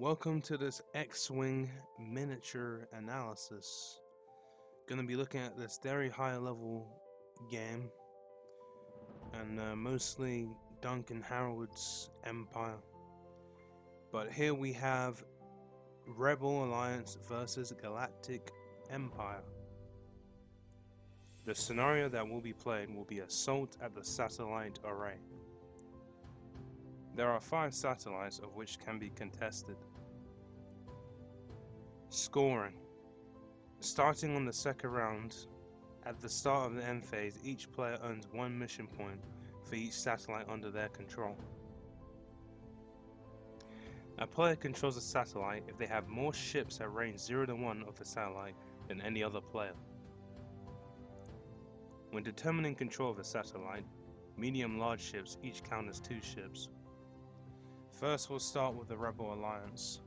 Welcome to this X-Wing miniature analysis. Gonna be looking at this very high level game and mostly Duncan Harold's Empire. But here we have Rebel Alliance versus Galactic Empire. The scenario that will be played will be Assault at the Satellite Array. There are 5 satellites of which can be contested. Scoring. Starting on the second round, at the start of the end phase, each player earns 1 mission point for each satellite under their control. A player controls a satellite if they have more ships at range 0 to 1 of the satellite than any other player. When determining control of a satellite, medium-large ships each count as 2 ships. First, we'll start with the Rebel Alliance.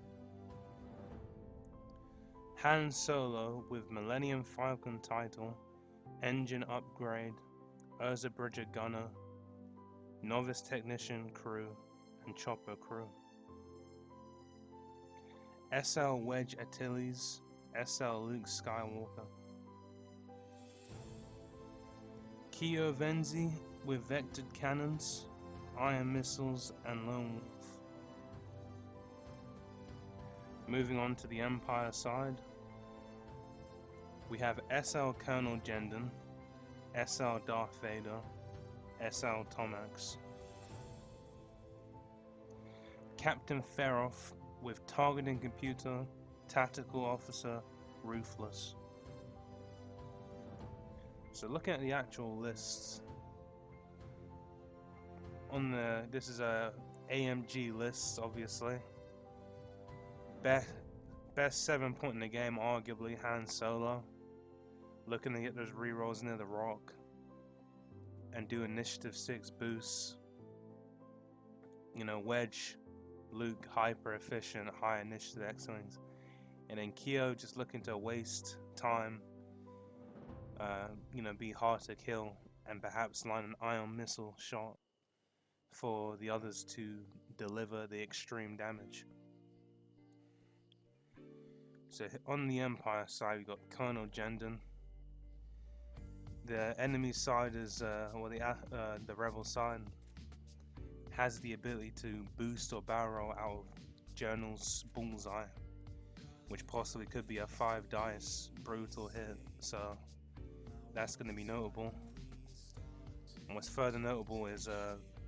Han Solo with Millennium Falcon title, engine upgrade, Urza Bridger gunner, novice technician crew, and chopper crew. SL Wedge Antilles, SL Luke Skywalker. Keo Venzi with vectored cannons, iron missiles, and lone wolf. Moving on to the Empire side, we have SL Colonel Jendon, SL Darth Vader, SL Tomax. Captain Feroff with targeting computer, tactical officer, ruthless. So looking at the actual lists, this is a AMG list, obviously. Best 7 point in the game, arguably Han Solo. Looking to get those rerolls near the rock and do initiative 6 boosts. Wedge, Luke, hyper efficient, high initiative X-Wings. And then Keo just looking to waste time, be hard to kill, and perhaps line an ion missile shot for the others to deliver the extreme damage. So on the Empire side, we got Colonel Jendon. The enemy side is, the Rebel side has the ability to boost or barrel roll out of Journal's Bullseye, which possibly could be a 5 dice brutal hit. So that's going to be notable. And what's further notable is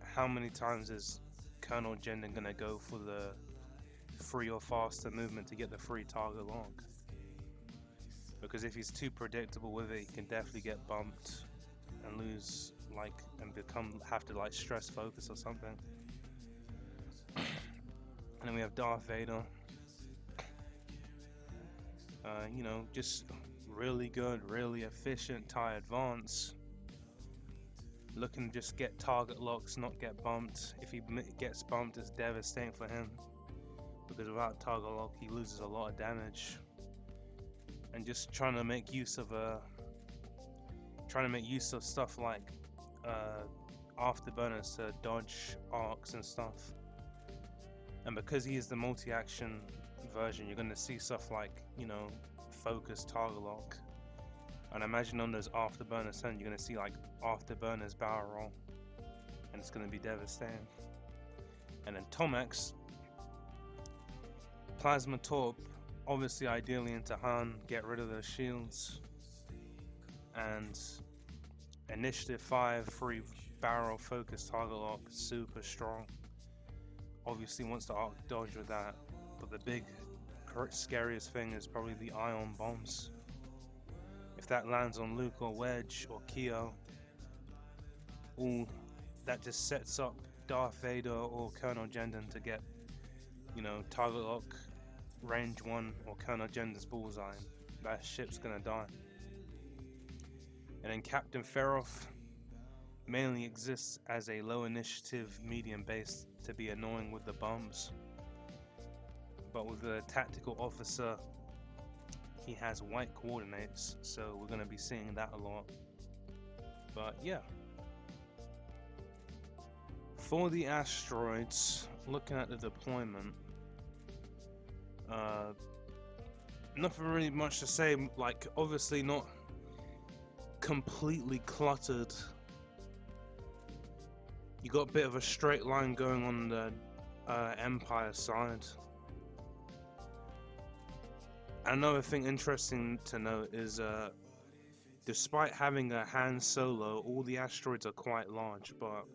how many times is Colonel Jendon going to go for the free or faster movement to get the free target lock, because if he's too predictable with it, he can definitely get bumped and lose, and have to stress focus or something. And then we have Darth Vader, just really good, really efficient TIE advance, looking to just get target locks, not get bumped. If he gets bumped, it's devastating for him, because without target lock he loses a lot of damage. And just trying to make use of stuff like afterburners to dodge arcs and stuff. And because he is the multi-action version, you're going to see stuff like focus, target lock, and imagine on those afterburners you're going to see afterburners barrel roll, and it's going to be devastating. And then Tomax, Plasma Torp, obviously ideally into Han, get rid of those shields, and initiative 5 free barrel focus target lock, super strong. Obviously wants to arc dodge with that, but the big scariest thing is probably the ion bombs. If that lands on Luke or Wedge or Keo, that just sets up Darth Vader or Colonel Jendon to get target lock range 1 or Colonel Jendon's Bullseye. That ship's gonna die. And then Captain Feroff mainly exists as a low initiative medium base to be annoying with the bombs, but with the tactical officer he has white coordinates, so we're gonna be seeing that a lot. But yeah, for the asteroids, looking at the deployment, Uh, Nothing really much to say. Like, obviously not completely cluttered. You got a bit of a straight line going on the Empire side. Another thing interesting to note is, despite having a Han Solo, all the asteroids are quite large. But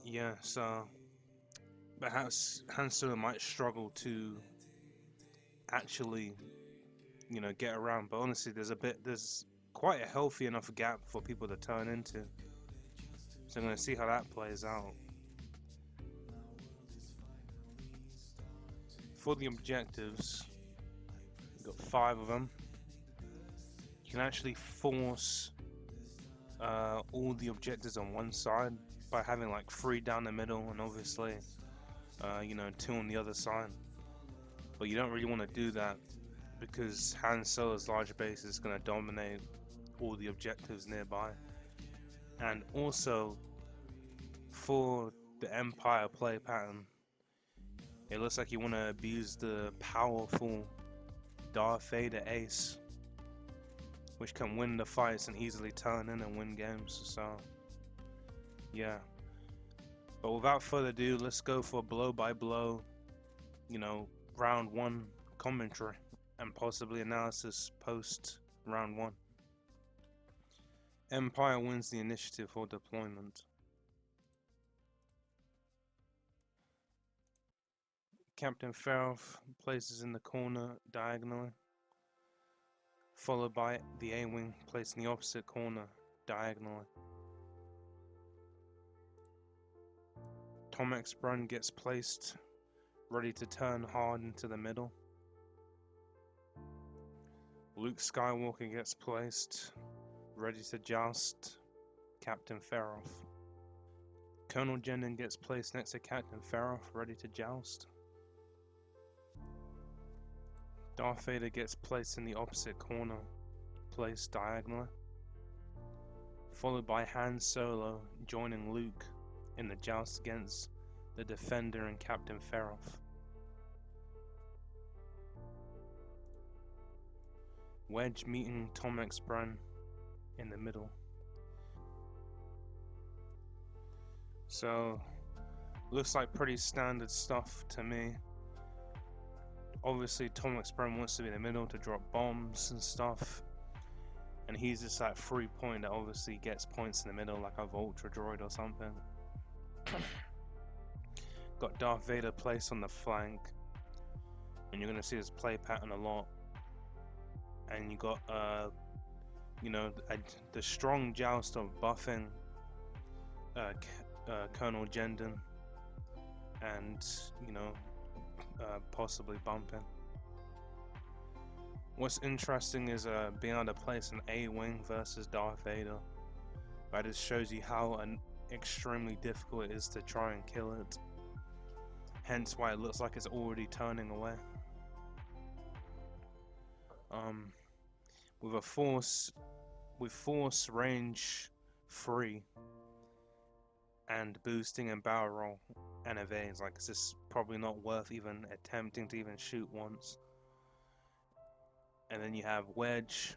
yeah, so perhaps Han Solo might struggle to actually, get around. But honestly, there's quite a healthy enough gap for people to turn into. So I'm gonna see how that plays out. For the objectives, you've got 5 of them. You can actually force all the objectives on one side by having like 3 down the middle and obviously 2 on the other side. But you don't really want to do that because Han Solo's large base is going to dominate all the objectives nearby. And also for the Empire play pattern, it looks like you want to abuse the powerful Darth Vader ace, which can win the fights and easily turn in and win games. So yeah, but without further ado, let's go for blow by blow, round 1 commentary and possibly analysis post round 1. Empire wins the initiative for deployment. Captain Feroth places in the corner diagonally, followed by the A-Wing placed in the opposite corner diagonally. Tomex Brun gets placed ready to turn hard into the middle. Luke Skywalker gets placed ready to joust Captain Feroth. Colonel Jendon gets placed next to Captain Feroth ready to joust. Darth Vader gets placed in the opposite corner, placed diagonally, followed by Han Solo joining Luke in the joust against the Defender and Captain Feroth. Wedge meeting Tomex Brun in the middle. So, looks like pretty standard stuff to me. Obviously, Tomex Brun wants to be in the middle to drop bombs and stuff. And he's just that free point that obviously gets points in the middle, like a Vulture droid or something. Got Darth Vader placed on the flank, and you're gonna see his play pattern a lot. And you got, the strong joust of buffing Colonel Jendon, and possibly bumping. What's interesting is being able to place an A-Wing versus Darth Vader. That just shows you how extremely difficult it is to try and kill it. Hence why it looks like it's already turning away. With force range 3 and boosting and barrel roll and evades, like it's just probably not worth even attempting to even shoot once. And then you have Wedge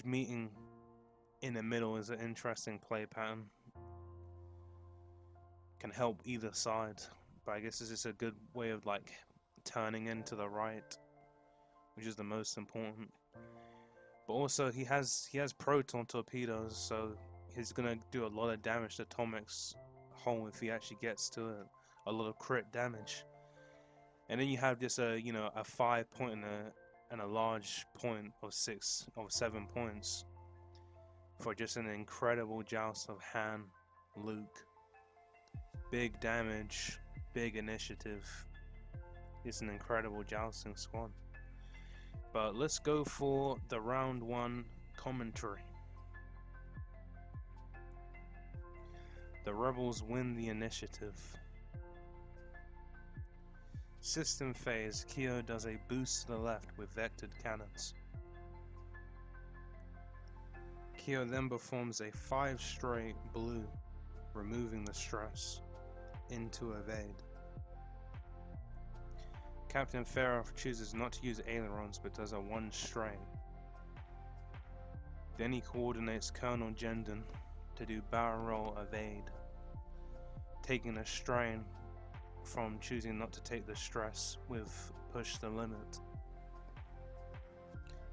meeting in the middle is an interesting play pattern. Can help either side, but I guess it's just a good way of like turning into the right, which is the most important. But also he has proton torpedoes, so he's gonna do a lot of damage to Tomex hull if he actually gets to it. A lot of crit damage. And then you have just a 5 point and a large point of 7 points for just an incredible joust of Han, Luke. Big damage, big initiative. It's an incredible jousting squad. But let's go for the round 1 commentary. The Rebels win the initiative. System phase, Keo does a boost to the left with vectored cannons. Keo then performs a 5 straight blue, removing the stress, into evade. Captain Farrow chooses not to use ailerons but does a one strain. Then he coordinates Colonel Jendon to do barrel roll evade, taking a strain from choosing not to take the stress with push the limit.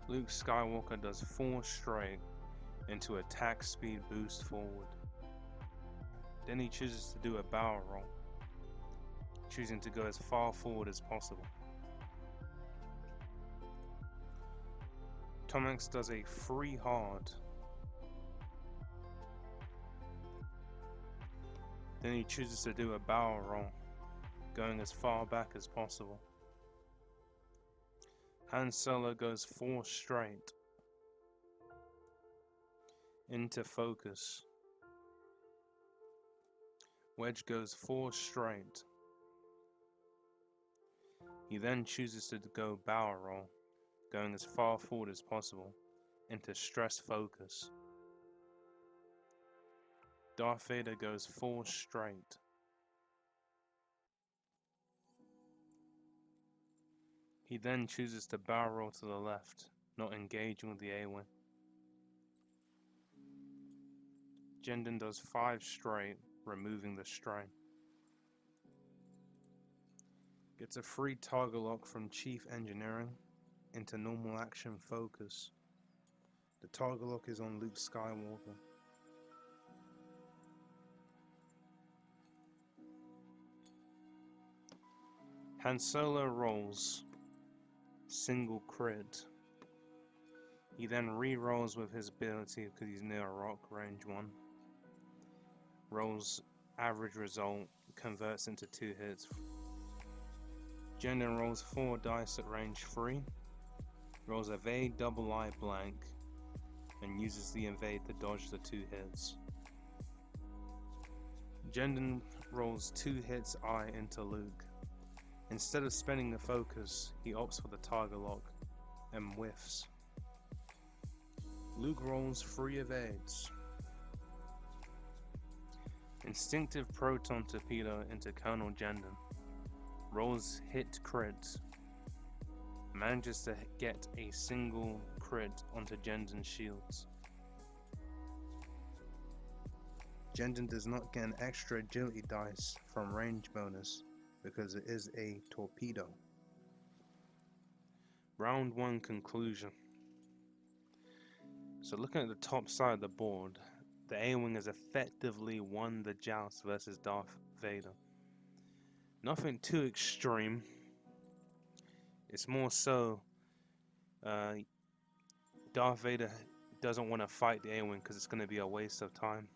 Luke Skywalker does 4 straight into attack speed boost forward. Then he chooses to do a barrel roll, choosing to go as far forward as possible. Tomax does a free hard. Then he chooses to do a barrel roll, going as far back as possible. Han Solo goes 4 straight into focus. Wedge goes 4 straight. He then chooses to go barrel roll, going as far forward as possible into stress focus. Darth Vader goes 4 straight. He then chooses to barrel roll to the left, not engaging with the A-wing. Jendon does 5 straight, removing the strain. Gets a free target lock from Chief Engineering into normal action focus. The target lock is on Luke Skywalker. Han Solo rolls single crit. He then re-rolls with his ability because he's near a rock, range 1. Rolls average result, converts into 2 hits. Jendon rolls 4 dice at range 3. Rolls evade double eye blank and uses the evade to dodge the 2 hits. Jendon rolls 2 hits eye into Luke. Instead of spending the focus, he opts for the target lock and whiffs. Luke rolls 3 evades. Instinctive proton torpedo into Colonel Jendon. Rolls hit crit. Manages to get a single crit onto Jendon's shields. Jendon does not get an extra agility dice from range bonus because it is a torpedo. Round 1 conclusion. So looking at the top side of the board, the A-Wing has effectively won the joust versus Darth Vader. Nothing too extreme. It's more so Darth Vader doesn't want to fight the A-Wing because it's going to be a waste of time.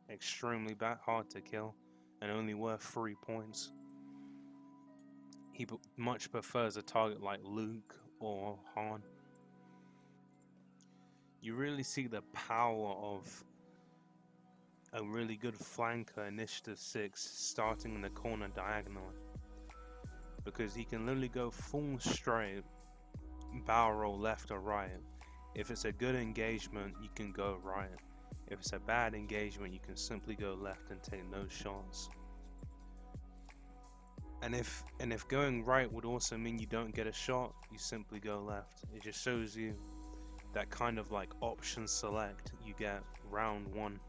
Extremely hard to kill and only worth 3 points. He much prefers a target like Luke or Han. You really see the power of a really good flanker Initiative 6 starting in the corner diagonally, because he can literally go full straight, barrel roll left or right. If it's a good engagement, you can go right. If it's a bad engagement, you can simply go left and take no shots. And if going right would also mean you don't get a shot, you simply go left. It just shows you that kind of like option select you get round 1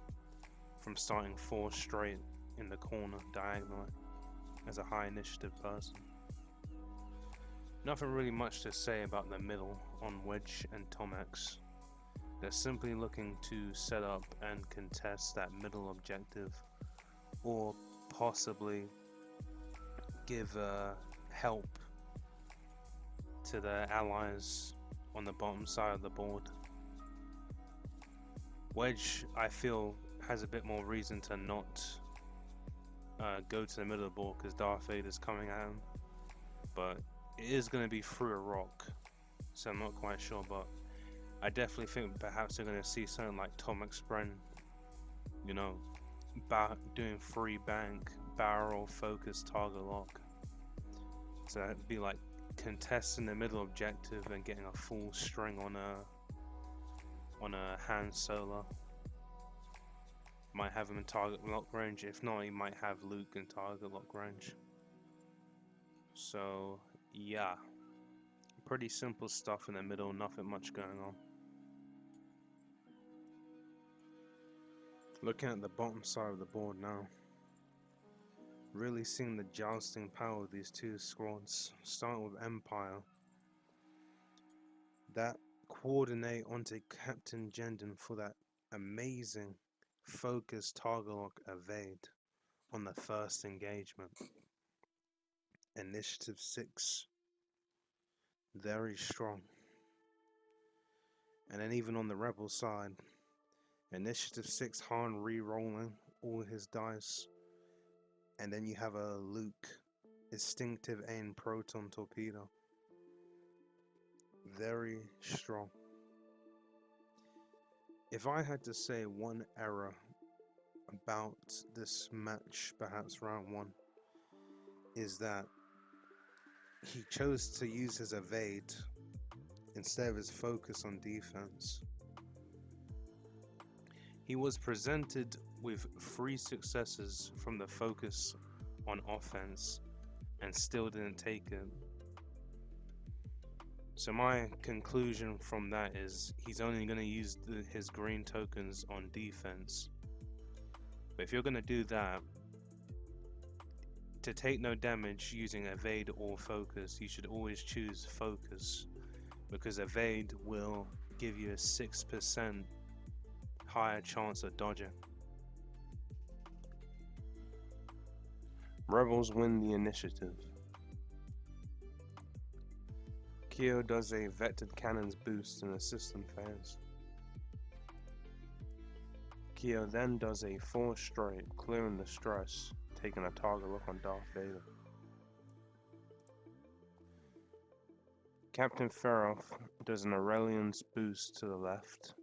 from starting 4 straight in the corner diagonally as a high initiative person. Nothing really much to say about the middle on Wedge and Tomax. They're simply looking to set up and contest that middle objective, or possibly give help to the allies on the bottom side of the board. Wedge, I feel, has a bit more reason to not go to the middle of the board because Darth Vader's coming at him, but it is going to be through a rock, so I'm not quite sure, but I definitely think perhaps they're going to see something like Tomax Bren, you know, doing free bank, barrel, focus, target lock. So that'd be like contesting the middle objective and getting a full string on a Han Solo. Might have him in target lock range. If not, he might have Luke in target lock range. So Yeah, pretty simple stuff in the middle, nothing much going on. Looking at the bottom side of the board now, really seeing the jousting power of these two squads, starting with Empire, that coordinate onto Captain Jendon for that amazing focus target lock evade on the first engagement. Initiative 6, very strong. And then even on the rebel side, Initiative 6, Han re-rolling all his dice. And then you have a Luke instinctive aim proton torpedo. Very strong. If I had to say one error about this match, perhaps round 1, is that he chose to use his evade instead of his focus on defense. He was presented with 3 successes from the focus on offense and still didn't take it. So my conclusion from that is he's only going to use his green tokens on defense. But if you're going to do that, to take no damage using evade or focus, you should always choose focus, because evade will give you a 6% higher chance of dodging. Rebels win the initiative. Keo does a vectored cannons boost in the system phase. Keo then does a 4 straight, clearing the stress, taking a target lock on Darth Vader. Captain Feroth does an Aurelian's boost to the left,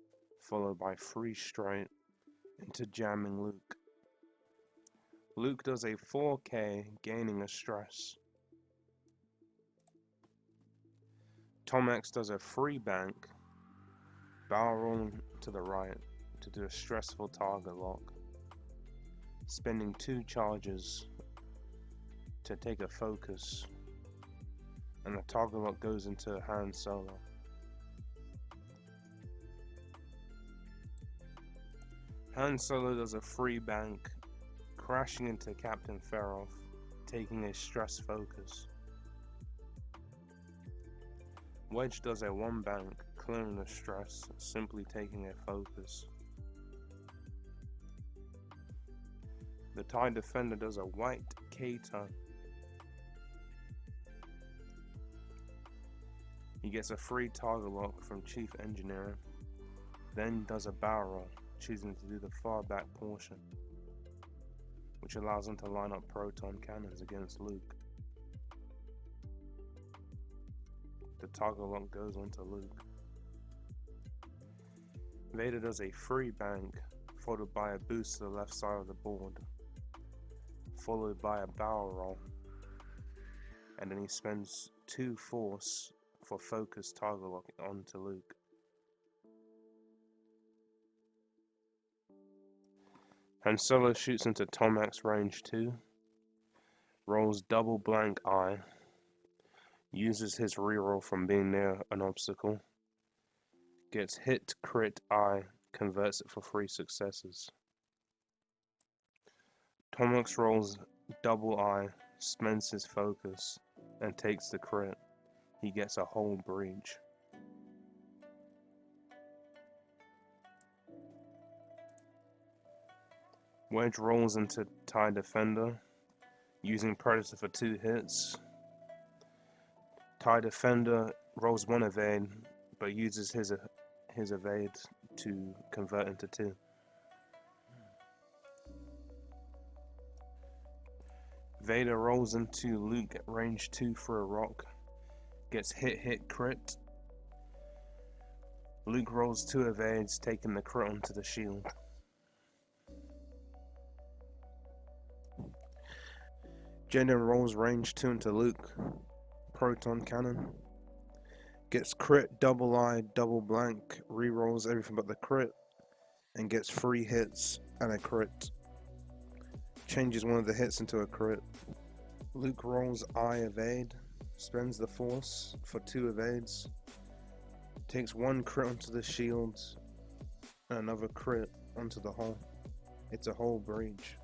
followed by 3 straight into jamming Luke. Luke does a 4K, gaining a stress. Tomax does a 3 bank, barrel rolling to the right to do a stressful target lock, spending 2 charges to take a focus, and the target lock goes into Han Solo. Han Solo does a 3 bank, crashing into Captain Feroth, taking a stress focus. Wedge does a 1 bank, clearing the stress, simply taking a focus. The TIE Defender does a white Kato. He gets a free target lock from Chief Engineering, then does a barrel roll, choosing to do the far back portion, which allows him to line up proton cannons against Luke. The target lock goes onto Luke. Vader does a 3 bank, followed by a boost to the left side of the board, followed by a barrel roll, and then he spends 2 force for focus target lock onto Luke. Han Solo shoots into Tomax range 2, rolls double blank eye, uses his reroll from being near an obstacle, gets hit crit eye, converts it for 3 successes. Tomax rolls double eye, spends his focus, and takes the crit. He gets a whole breach. Wedge rolls into TIE Defender, using Predator for 2 hits. TIE Defender rolls 1 evade, but uses his evade to convert into 2. Vader rolls into Luke at range 2 for a rock, gets hit crit. Luke rolls 2 evades, taking the crit onto the shield. Jendon rolls range 2 into Luke, proton cannon, gets crit, double eye, double blank, re-rolls everything but the crit, and gets 3 hits and a crit. Changes one of the hits into a crit. Luke rolls eye evade, spends the force for 2 evades, takes 1 crit onto the shield, and another crit onto the hull. It's a hull breach.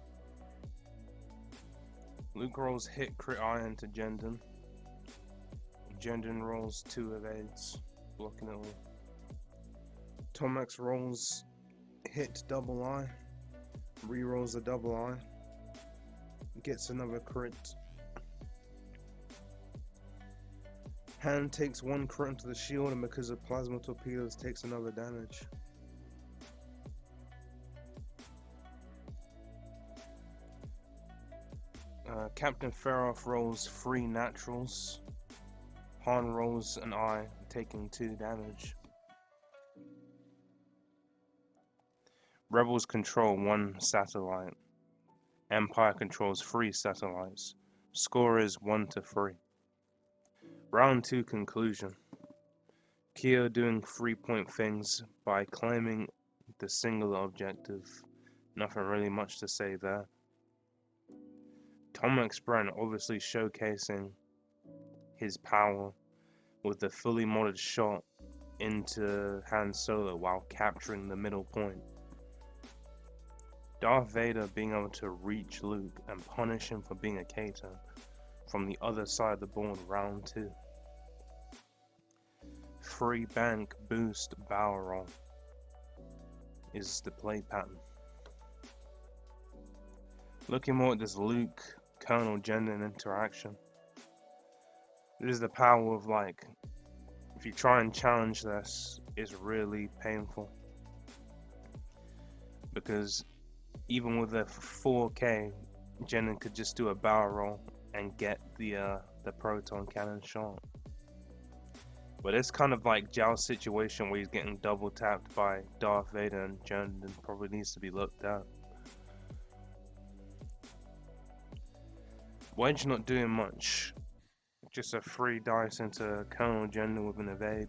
Luke rolls hit crit iron to Jendon. Jendon rolls 2 evades, blocking it all. Tomax rolls hit double eye, re-rolls a double eye, gets another crit. Hand takes 1 crit onto the shield, and because of plasma torpedoes takes another damage. Captain Feroff rolls 3 naturals. Han rolls an eye, taking 2 damage. Rebels control 1 satellite. Empire controls 3 satellites. Score is 1-3. Round 2 conclusion. Keo doing 3-point things by claiming the singular objective. Nothing really much to say there. Tomax Brent obviously showcasing his power with the fully modded shot into Han Solo while capturing the middle point. Darth Vader being able to reach Luke and punish him for being a K-turn from the other side of the board, round 2. Free bank boost barrel roll is the play pattern. Looking more at this Luke Colonel Jendon interaction. This is the power of, like, if you try and challenge this, it's really painful. Because even with a 4K, Jendon could just do a barrel roll and get the proton cannon shot. But it's kind of like Zhao's situation where he's getting double tapped by Darth Vader, and Jendon probably needs to be looked at. Wedge not doing much. Just a 3 dice into Colonel Jendon with an evade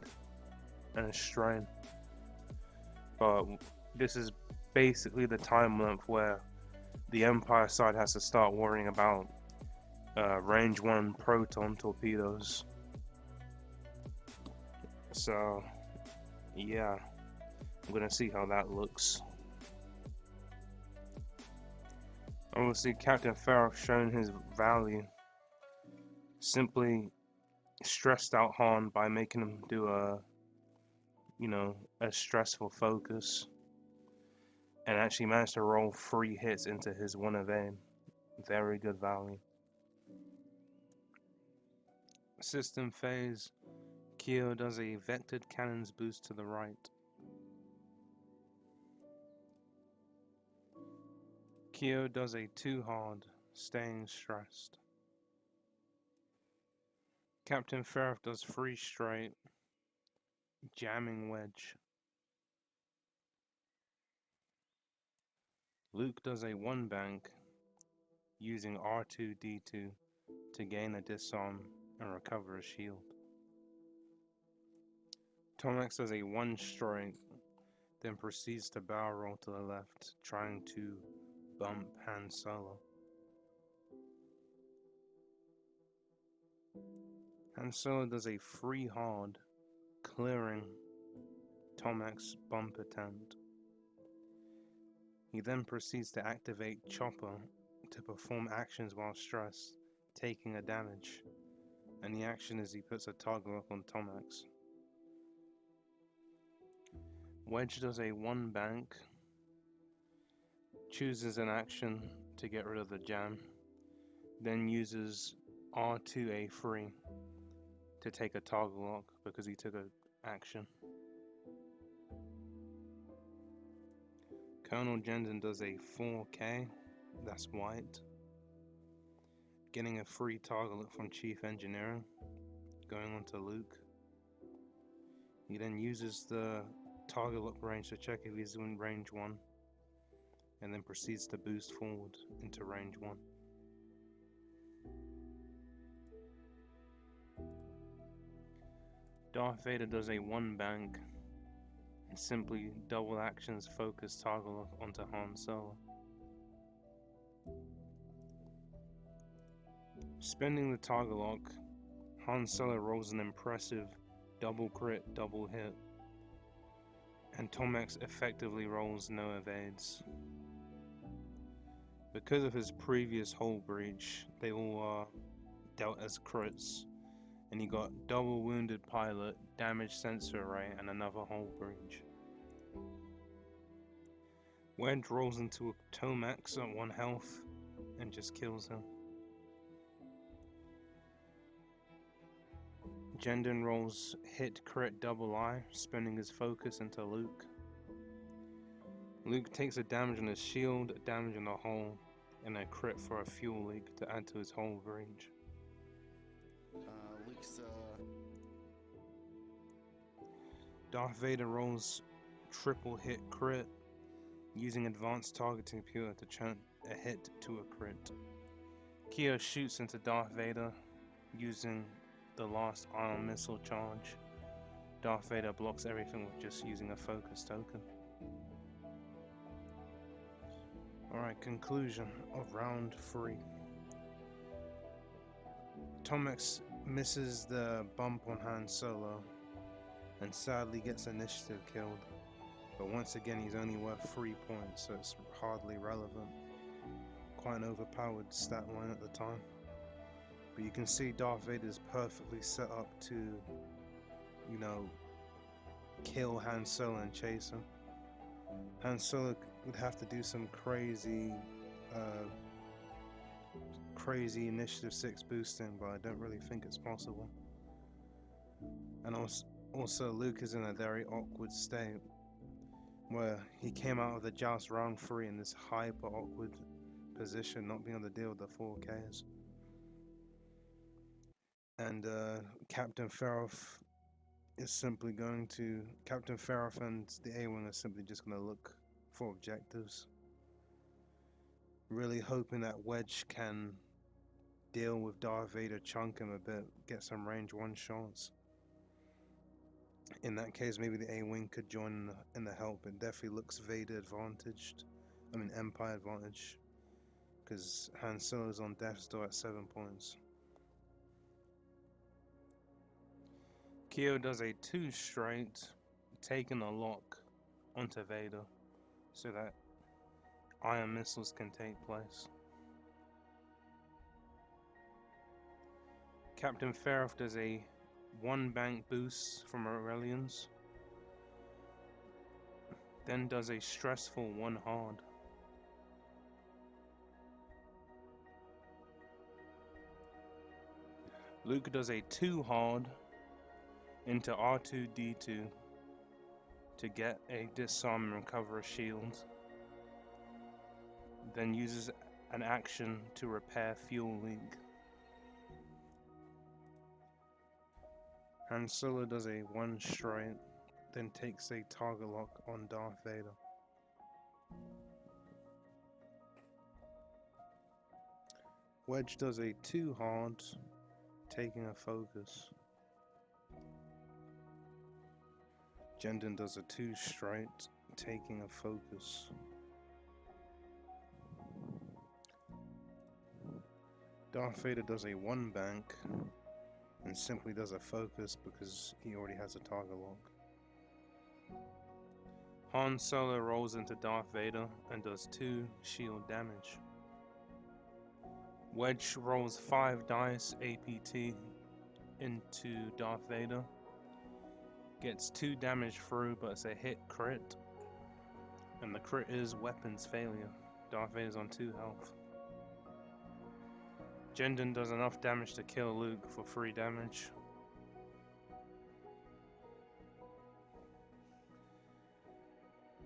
and a strain. But this is basically the time length where the Empire side has to start worrying about range 1 proton torpedoes. So, yeah, I'm gonna see how that looks. Obviously, Captain Feroff showing his value. Simply stressed out Han by making him do a stressful focus, and actually managed to roll 3 hits into his 1 evade. Very good value. System phase. Keo does a vectored cannons boost to the right. Keo does a 2 hard, staying stressed. Captain Feroff does 3 straight, jamming wedge. Luke does a 1 bank, using R2-D2 to gain a disarm and recover a shield. Tomax does a 1 strike, then proceeds to barrel roll to the left, trying to bump Han Solo. Han Solo does a 3 hard, clearing Tomax's bump attempt. He then proceeds to activate Chopper to perform actions while stressed, taking a damage, and the action is he puts a toggle up on Tomax. Wedge does a 1 bank, chooses an action to get rid of the jam, then uses R2-A3 to take a toggle lock because he took an action. Colonel Jendon does a 4K, that's white, getting a free toggle lock from Chief Engineering, going on to Luke. He then uses the toggle lock range to check if he's in range 1, and then proceeds to boost forward into range 1. Darth Vader does a 1 bank and simply double actions focus toggle lock onto Han Solo. Spending the toggle lock, Han Solo rolls an impressive double crit, double hit, and Tomax effectively rolls no evades. Because of his previous hull breach, they all are dealt as crits, and he got double wounded pilot, damage sensor array, and another hull breach. Wedge rolls into Tomax at 1 health and just kills him. Jendon rolls hit crit double eye, spinning his focus into Luke. Luke takes a damage on his shield, a damage on the hull, and a crit for a fuel leak to add to his hull range. Luke's Darth Vader rolls triple hit crit, using advanced targeting computer to turn a hit to a crit. Keo shoots into Darth Vader using the last ion missile charge. Darth Vader blocks everything with just using a focus token. Alright, conclusion of round 3. Tomax misses the bump on Han Solo and sadly gets initiative killed. But once again, he's only worth 3 points, so it's hardly relevant. Quite an overpowered stat line at the time. But you can see Darth Vader is perfectly set up to, you know, kill Han Solo and chase him. Han Solo would have to do some crazy initiative 6 boosting, but I don't really think it's possible. And also Luke is in a very awkward state, where he came out of the joust round 3 in this hyper awkward position, not being able to deal with the 4Ks. And Captain Feroth and the A-Wing are simply just going to look for objectives. Really hoping that Wedge can deal with Darth Vader, chunk him a bit, get some range 1 shots. In that case, maybe the A-Wing could join in the help. It definitely looks Vader advantaged. I mean Empire advantage. Because Han Solo's on Death Star at 7 points. Keo does a 2 straight, taking a lock onto Vader so that ion missiles can take place. Captain Feroth does a 1 bank boost from Aurelians, then does a stressful 1 hard. Luke does a 2 hard into R2-D2 to get a disarm and recover a shield, then uses an action to repair fuel leak. Han Solo does a 1 straight, then takes a target lock on Darth Vader. Wedge does a 2 hard, taking a focus. Jendon does a 2 straight, taking a focus. Darth Vader does a 1 bank and simply does a focus because he already has a target lock. Han Solo rolls into Darth Vader and does 2 shield damage. Wedge rolls 5 dice APT into Darth Vader. Gets 2 damage through, but it's a hit crit. And the crit is weapons failure. Darth Vader's on 2 health. Jendon does enough damage to kill Luke for 3 damage.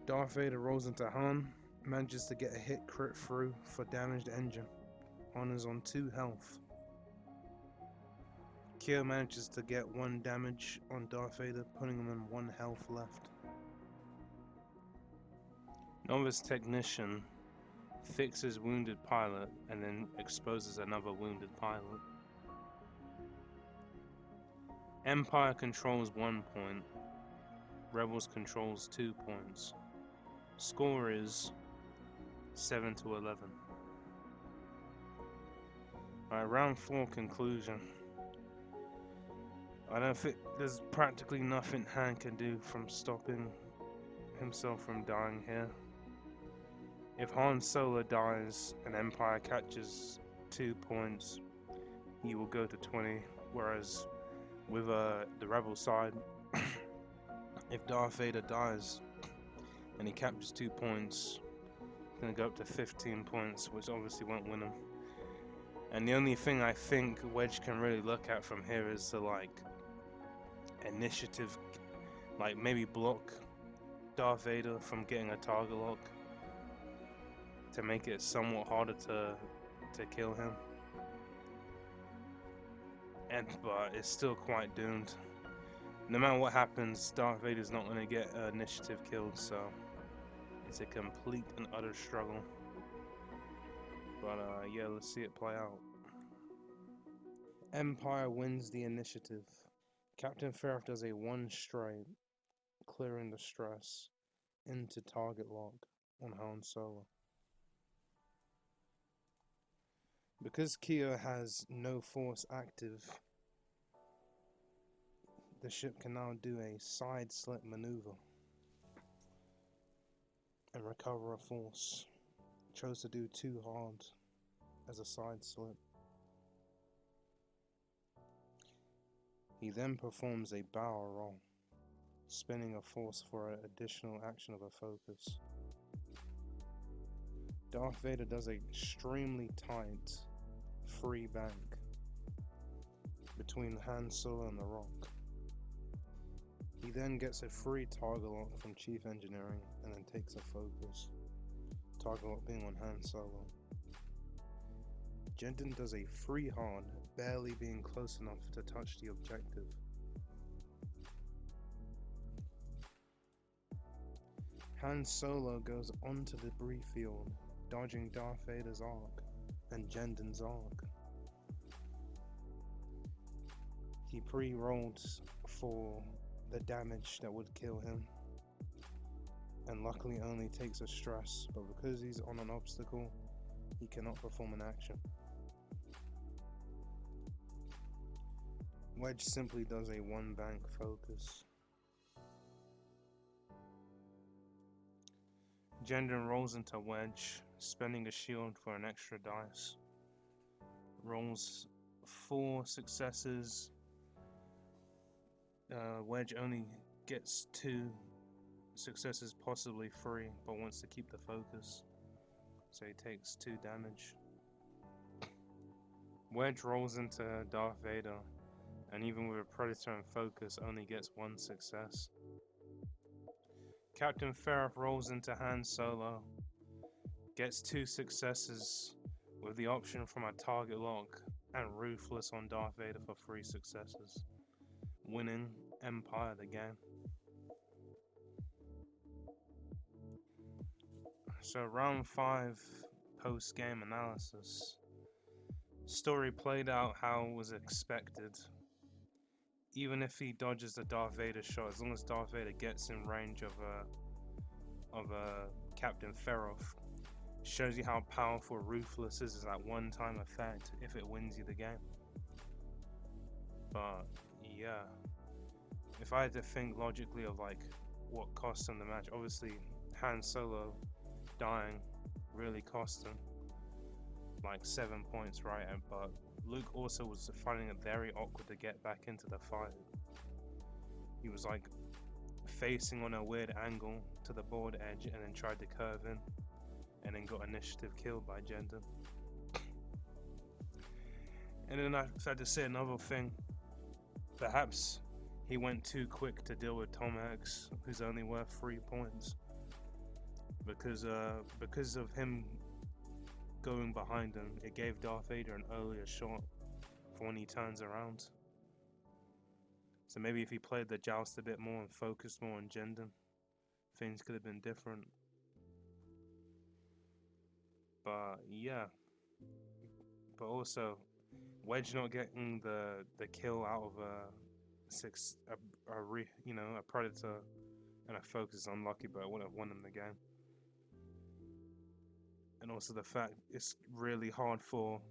Darth Vader rolls into Han, manages to get a hit crit through for damaged engine. Han is on 2 health. Keo manages to get 1 damage on Darth Vader, putting him in 1 health left. Novice Technician fixes wounded pilot and then exposes another wounded pilot. Empire controls 1 point. Rebels controls 2 points. Score is 7-11. Alright, round 4 conclusion. I don't think there's practically nothing Han can do from stopping himself from dying here. If Han Solo dies and Empire catches 2 points, he will go to 20. Whereas with the Rebel side, if Darth Vader dies and he captures 2 points, he's gonna go up to 15 points, which obviously won't win him. And the only thing I think Wedge can really look at from here is the initiative, like maybe block Darth Vader from getting a target lock to make it somewhat harder to kill him. But it's still quite doomed. No matter what happens, Darth Vader's not going to get initiative killed, so it's a complete and utter struggle. But yeah, let's see it play out. Empire wins the initiative. Captain Ferrith does a 1 straight, clearing the stress into target lock on Han Solo. Because Keo has no force active, the ship can now do a side slip maneuver and recover a force. Chose to do too hard as a side slip. He then performs a barrel roll, spinning a force for an additional action of a focus. Darth Vader does an extremely tight free bank between Han Solo and the Rock. He then gets a free target lock from Chief Engineering and then takes a focus. Target lock being on Han Solo. Jendon does a free hard, barely being close enough to touch the objective. Han Solo goes onto the debris field, dodging Darth Vader's arc and Jendon's arc. He pre-rolled for the damage that would kill him, and luckily only takes a stress, but because he's on an obstacle, he cannot perform an action. Wedge simply does a 1 bank focus. Jendon rolls into Wedge, spending a shield for an extra dice. Rolls 4 successes. Wedge only gets 2 successes, possibly 3, but wants to keep the focus, so he takes 2 damage. Wedge rolls into Darth Vader, and even with a Predator and focus, only gets 1 success. Captain Ferrith rolls into Han Solo, gets 2 successes with the option from a target lock and Ruthless on Darth Vader for 3 successes, winning Empire the game. So round 5 post-game analysis. Story played out how was expected. Even if he dodges the Darth Vader shot, as long as Darth Vader gets in range of Captain Ferrith, shows you how powerful Ruthless is as that one-time effect if it wins you the game. But yeah, if I had to think logically of like what cost him the match, obviously Han Solo dying really cost him like 7 points, right? But Luke also was finding it very awkward to get back into the fight. He was like facing on a weird angle to the board edge and then tried to curve in and then got initiative killed by Jendon. And then I had to say another thing. Perhaps he went too quick to deal with Tom Hanks, who's only worth 3 points. Because of him going behind him, it gave Darth Vader an earlier shot for when he turns around. So maybe if he played the joust a bit more and focused more on Jendon, things could have been different. But yeah. But also, Wedge not getting the kill out of a Predator and a focus is unlucky, but it would have won him the game. And also the fact it's really hard for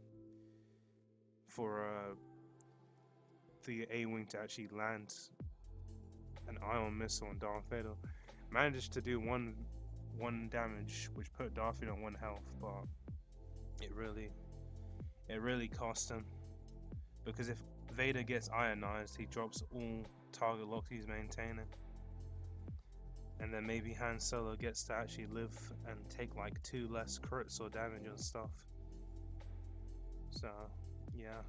the A-wing to actually land an ion missile on Darth Vader. Managed to do one damage, which put Darth Vader on 1 health, but it really cost him, because if Vader gets ionized, he drops all target locks he's maintaining, and then maybe Han Solo gets to actually live and take like 2 less crits or damage and stuff. So yeah.